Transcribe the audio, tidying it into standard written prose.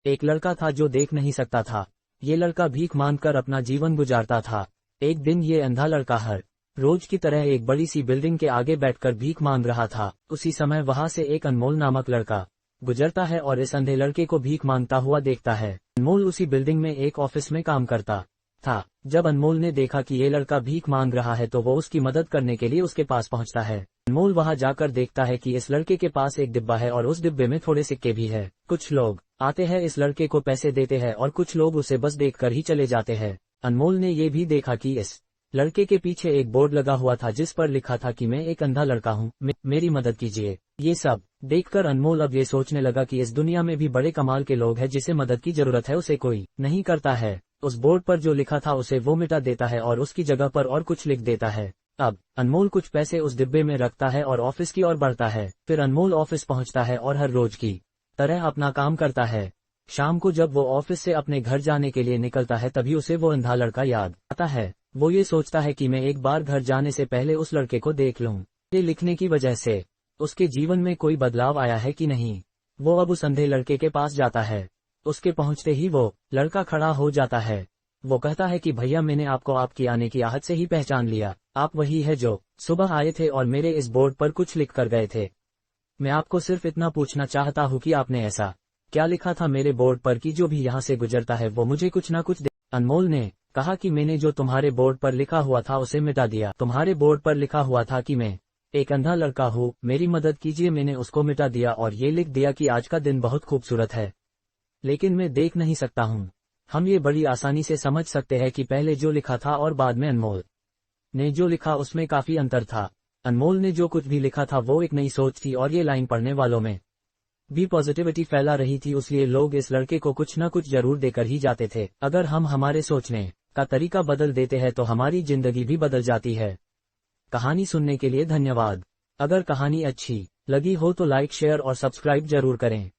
एक लड़का था जो देख नहीं सकता था। ये लड़का भीख मांगकर अपना जीवन गुजारता था। एक दिन ये अंधा लड़का हर रोज की तरह एक बड़ी सी बिल्डिंग के आगे बैठकर भीख मांग रहा था। उसी समय वहां से एक अनमोल नामक लड़का गुजरता है और इस अंधे लड़के को भीख मांगता हुआ देखता है। अनमोल उसी बिल्डिंग में एक ऑफिस में काम करता था। जब अनमोल ने देखा कि ये लड़का भीख मांग रहा है तो वो उसकी मदद करने के लिए उसके पास पहुंचता है। अनमोल वहां जाकर देखता है कि इस लड़के के पास एक डिब्बा है और उस डिब्बे में थोड़े सिक्के भी है। कुछ लोग आते हैं, इस लड़के को पैसे देते हैं और कुछ लोग उसे बस देखकर ही चले जाते हैं। अनमोल ने ये भी देखा कि इस लड़के के पीछे एक बोर्ड लगा हुआ था जिस पर लिखा था कि मैं एक अंधा लड़का हूँ, मेरी मदद कीजिए। ये सब देखकर अनमोल अब ये सोचने लगा कि इस दुनिया में भी बड़े कमाल के लोग हैं जिसे मदद की जरूरत है उसे कोई नहीं करता है। उस बोर्ड पर जो लिखा था उसे वो मिटा देता है और उसकी जगह पर और कुछ लिख देता है। अब अनमोल कुछ पैसे उस डिब्बे में रखता है और ऑफिस की ओर बढ़ता है। फिर अनमोल ऑफिस पहुंचता है और हर रोज की तरह अपना काम करता है। शाम को जब वो ऑफिस से अपने घर जाने के लिए निकलता है तभी उसे वो अंधा लड़का याद आता है। वो ये सोचता है कि मैं एक बार घर जाने से पहले उस लड़के को देख लूं। ये लिखने की वजह से उसके जीवन में कोई बदलाव आया है कि नहीं। वो अब उस अंधे लड़के के पास जाता है। उसके पहुंचते ही वो लड़का खड़ा हो जाता है। वो कहता है कि भैया, मैंने आपको आपकी आने की आहट से ही पहचान लिया। आप वही है जो सुबह आए थे और मेरे इस बोर्ड पर कुछ लिख कर गए थे। मैं आपको सिर्फ इतना पूछना चाहता हूँ कि आपने ऐसा क्या लिखा था मेरे बोर्ड पर कि जो भी यहाँ से गुजरता है वो मुझे कुछ ना कुछ दे। अनमोल ने कहा कि मैंने जो तुम्हारे बोर्ड पर लिखा हुआ था उसे मिटा दिया। तुम्हारे बोर्ड पर लिखा हुआ था कि मैं एक अंधा लड़का हूँ, मेरी मदद कीजिए। मैंने उसको मिटा दिया और ये लिख दिया कि आज का दिन बहुत खूबसूरत है, लेकिन मैं देख नहीं सकता हूँ। हम ये बड़ी आसानी से समझ सकते हैं कि पहले जो लिखा था और बाद में अनमोल ने जो लिखा उसमें काफी अंतर था। अनमोल ने जो कुछ भी लिखा था वो एक नई सोच थी और ये लाइन पढ़ने वालों में भी पॉजिटिविटी फैला रही थी, इसलिए लोग इस लड़के को कुछ न कुछ जरूर देकर ही जाते थे। अगर हम हमारे सोचने का तरीका बदल देते हैं तो हमारी जिंदगी भी बदल जाती है। कहानी सुनने के लिए धन्यवाद। अगर कहानी अच्छी लगी हो तो लाइक, शेयर और सब्सक्राइब जरूर करें।